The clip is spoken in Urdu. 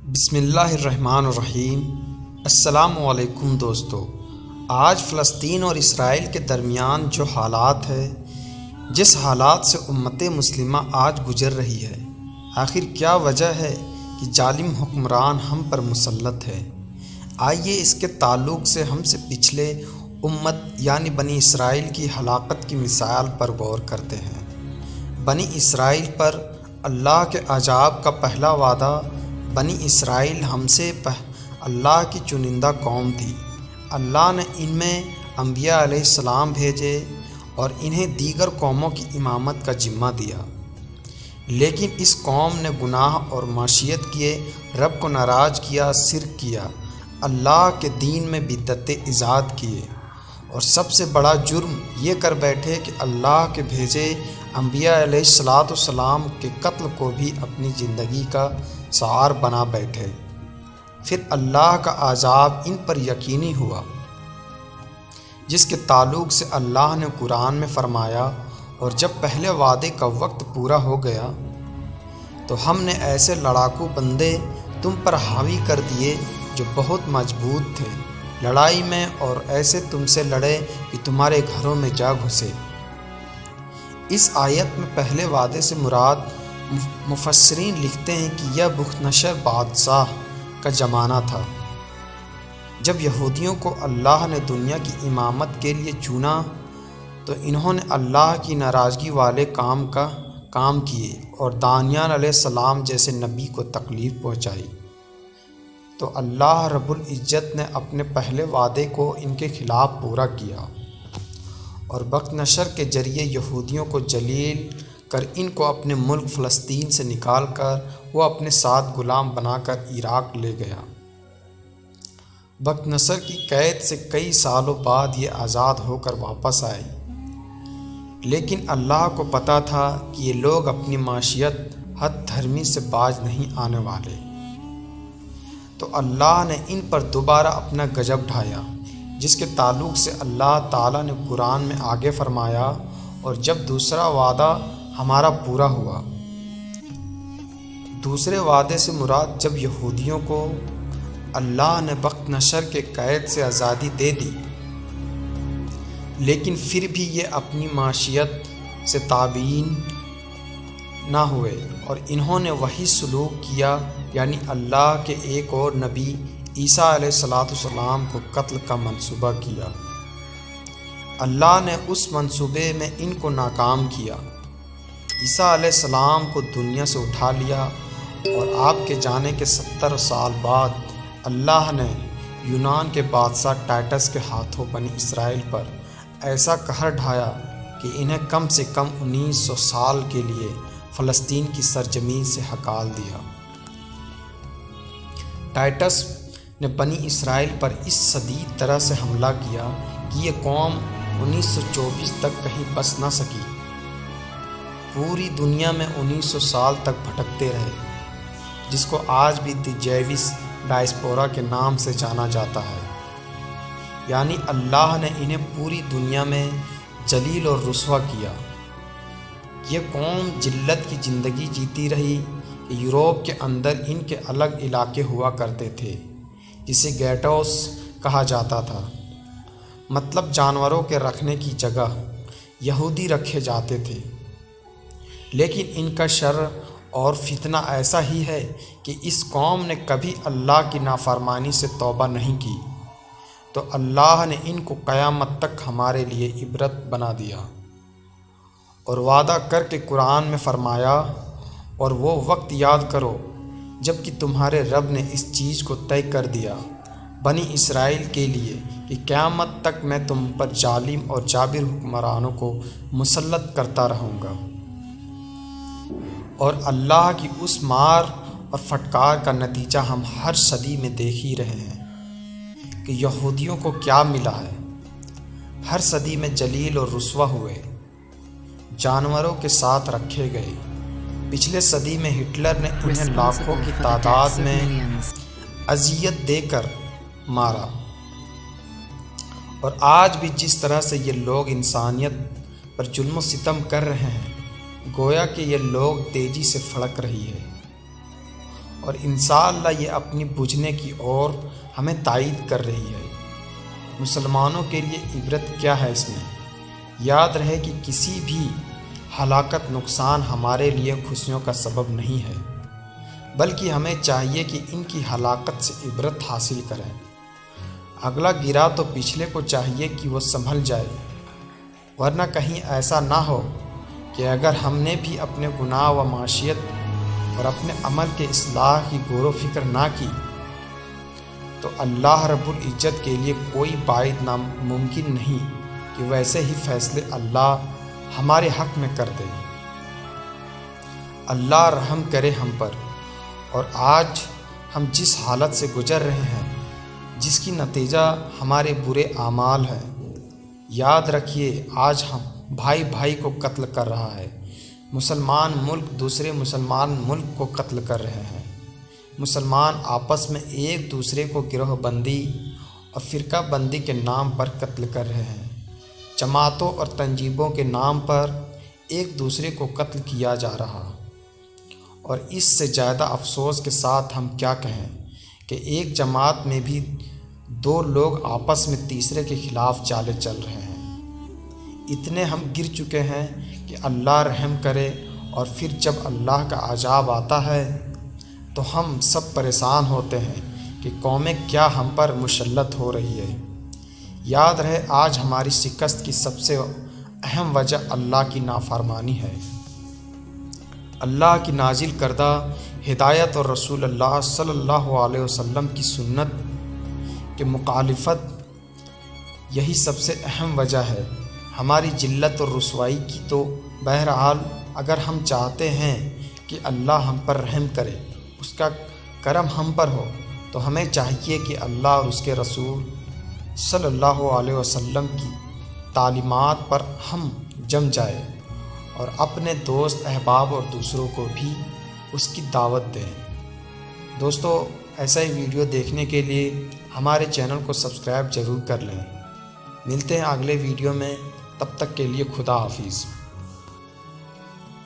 بسم اللہ الرحمن الرحیم۔ السلام علیکم دوستو۔ آج فلسطین اور اسرائیل کے درمیان جو حالات ہے، جس حالات سے امت مسلمہ آج گزر رہی ہے، آخر کیا وجہ ہے کہ ظالم حکمران ہم پر مسلط ہے؟ آئیے اس کے تعلق سے ہم سے پچھلے امت یعنی بنی اسرائیل کی ہلاکت کی مثال پر غور کرتے ہیں۔ بنی اسرائیل پر اللہ کے عذاب کا پہلا وعدہ: بنی اسرائیل ہم سے اللہ کی چنندہ قوم تھی۔ اللہ نے ان میں انبیاء علیہ السلام بھیجے اور انہیں دیگر قوموں کی امامت کا ذمہ دیا، لیکن اس قوم نے گناہ اور معصیت کیے، رب کو ناراض کیا، شرک کیا، اللہ کے دین میں بدعتیں ایجاد کیے، اور سب سے بڑا جرم یہ کر بیٹھے کہ اللہ کے بھیجے انبیاء علیہ السلام کے قتل کو بھی اپنی زندگی کا شعار بنا بیٹھے۔ پھر اللہ کا عذاب ان پر یقینی ہوا، جس کے تعلق سے اللہ نے قرآن میں فرمایا: اور جب پہلے وعدے کا وقت پورا ہو گیا تو ہم نے ایسے لڑاکو بندے تم پر حاوی کر دیے جو بہت مضبوط تھے لڑائی میں، اور ایسے تم سے لڑے کہ تمہارے گھروں میں جا گھسے۔ اس آیت میں پہلے وعدے سے مراد مفسرین لکھتے ہیں کہ یہ بختنصر بادشاہ کا زمانہ تھا، جب یہودیوں کو اللہ نے دنیا کی امامت کے لیے چنا تو انہوں نے اللہ کی ناراضگی والے کام کیے اور دانیال علیہ السلام جیسے نبی کو تکلیف پہنچائی، تو اللہ رب العزت نے اپنے پہلے وعدے کو ان کے خلاف پورا کیا اور بختنصر کے ذریعے یہودیوں کو ذلیل کر ان کو اپنے ملک فلسطین سے نکال کر وہ اپنے ساتھ غلام بنا کر عراق لے گیا۔ بختنصر کی قید سے کئی سالوں بعد یہ آزاد ہو کر واپس آئے، لیکن اللہ کو پتہ تھا کہ یہ لوگ اپنی معصیت حد دھرمی سے باز نہیں آنے والے، تو اللہ نے ان پر دوبارہ اپنا غضب ڈھایا، جس کے تعلق سے اللہ تعالیٰ نے قرآن میں آگے فرمایا: اور جب دوسرا وعدہ ہمارا پورا ہوا۔ دوسرے وعدے سے مراد جب یہودیوں کو اللہ نے بختنصر کے قید سے آزادی دے دی، لیکن پھر بھی یہ اپنی معصیت سے تابعین نہ ہوئے اور انہوں نے وہی سلوک کیا، یعنی اللہ کے ایک اور نبی عیسیٰ علیہ السلام کو قتل کا منصوبہ کیا۔ اللہ نے اس منصوبے میں ان کو ناکام کیا، عیسیٰ علیہ السلام کو دنیا سے اٹھا لیا، اور آپ کے جانے کے 70 سال بعد اللہ نے یونان کے بادشاہ ٹائٹس کے ہاتھوں بنی اسرائیل پر ایسا قہر ڈھایا کہ انہیں کم سے کم 1900 سال کے لیے فلسطین کی سرزمین سے ہکال دیا۔ ٹائٹس نے بنی اسرائیل پر اس شدید طرح سے حملہ کیا کہ یہ قوم 1924 تک کہیں بس نہ سکی، پوری دنیا میں 1900 سال تک بھٹکتے رہے، جس کو آج بھی دی جیوس ڈائسپورا کے نام سے جانا جاتا ہے، یعنی اللہ نے انہیں پوری دنیا میں ذلیل اور رسوا کیا۔ یہ قوم ذلت کی زندگی جیتی رہی کہ یورپ کے اندر ان کے الگ علاقے ہوا کرتے تھے، جسے گیٹوس کہا جاتا تھا، مطلب جانوروں کے رکھنے کی جگہ۔ یہودی رکھے جاتے تھے، لیکن ان کا شر اور فتنہ ایسا ہی ہے کہ اس قوم نے کبھی اللہ کی نافرمانی سے توبہ نہیں کی، تو اللہ نے ان کو قیامت تک ہمارے لیے عبرت بنا دیا، اور وعدہ کر کے قرآن میں فرمایا: اور وہ وقت یاد کرو جب کہ تمہارے رب نے اس چیز کو طے کر دیا بنی اسرائیل کے لیے کہ قیامت تک میں تم پر ظالم اور جابر حکمرانوں کو مسلط کرتا رہوں گا۔ اور اللہ کی اس مار اور پھٹکار کا نتیجہ ہم ہر صدی میں دیکھ ہی رہے ہیں کہ یہودیوں کو کیا ملا ہے۔ ہر صدی میں ذلیل اور رسوا ہوئے، جانوروں کے ساتھ رکھے گئے۔ پچھلے صدی میں ہٹلر نے انہیں لاکھوں کی تعداد میں اذیت دے کر مارا، اور آج بھی جس طرح سے یہ لوگ انسانیت پر ظلم و ستم کر رہے ہیں، گویا کہ یہ لوگ تیزی سے پھڑک رہی ہے، اور انشاءاللہ یہ اپنی بجھنے کی اور ہمیں تائید کر رہی ہے۔ مسلمانوں کے لیے عبرت کیا ہے اس میں؟ یاد رہے کہ کسی بھی ہلاکت نقصان ہمارے لیے خوشیوں کا سبب نہیں ہے، بلکہ ہمیں چاہیے کہ ان کی ہلاکت سے عبرت حاصل کریں۔ اگلا گرا تو پچھلے کو چاہیے کہ وہ سنبھل جائے، ورنہ کہیں ایسا نہ ہو کہ اگر ہم نے بھی اپنے گناہ و معصیت اور اپنے عمل کے اصلاح کی غور و فکر نہ کی تو اللہ رب العزت کے لیے کوئی باعث ناممکن نہیں کہ ویسے ہی فیصلے اللہ ہمارے حق میں کر دے۔ اللہ رحم کرے ہم پر۔ اور آج ہم جس حالت سے گزر رہے ہیں، جس کی نتیجہ ہمارے برے اعمال ہیں، یاد رکھیے آج ہم بھائی بھائی کو قتل کر رہا ہے، مسلمان ملک دوسرے مسلمان ملک کو قتل کر رہے ہیں، مسلمان آپس میں ایک دوسرے کو گروہ بندی اور فرقہ بندی کے نام پر قتل کر رہے ہیں، جماعتوں اور تنظیموں کے نام پر ایک دوسرے کو قتل کیا جا رہا۔ اور اس سے زیادہ افسوس کے ساتھ ہم کیا کہیں کہ ایک جماعت میں بھی دو لوگ آپس میں تیسرے کے خلاف چالے چل رہے ہیں۔ اتنے ہم گر چکے ہیں کہ اللہ رحم کرے، اور پھر جب اللہ کا عذاب آتا ہے تو ہم سب پریشان ہوتے ہیں کہ قومیں کیا ہم پر مسلط ہو رہی ہے۔ یاد رہے آج ہماری شکست کی سب سے اہم وجہ اللہ کی نافرمانی ہے۔ اللہ کی نازل کردہ ہدایت اور رسول اللہ صلی اللہ علیہ وسلم کی سنت کے مخالفت، یہی سب سے اہم وجہ ہے ہماری ذلت اور رسوائی کی۔ تو بہرحال اگر ہم چاہتے ہیں کہ اللہ ہم پر رحم کرے، اس کا کرم ہم پر ہو، تو ہمیں چاہیے کہ اللہ اور اس کے رسول صلی اللہ علیہ وسلم کی تعلیمات پر ہم جم جائیں اور اپنے دوست احباب اور دوسروں کو بھی اس کی دعوت دیں۔ دوستو، ایسا ہی ویڈیو دیکھنے کے لیے ہمارے چینل کو سبسکرائب ضرور کر لیں۔ ملتے ہیں اگلے ویڈیو میں، تب تک کے لیے خدا حافظ۔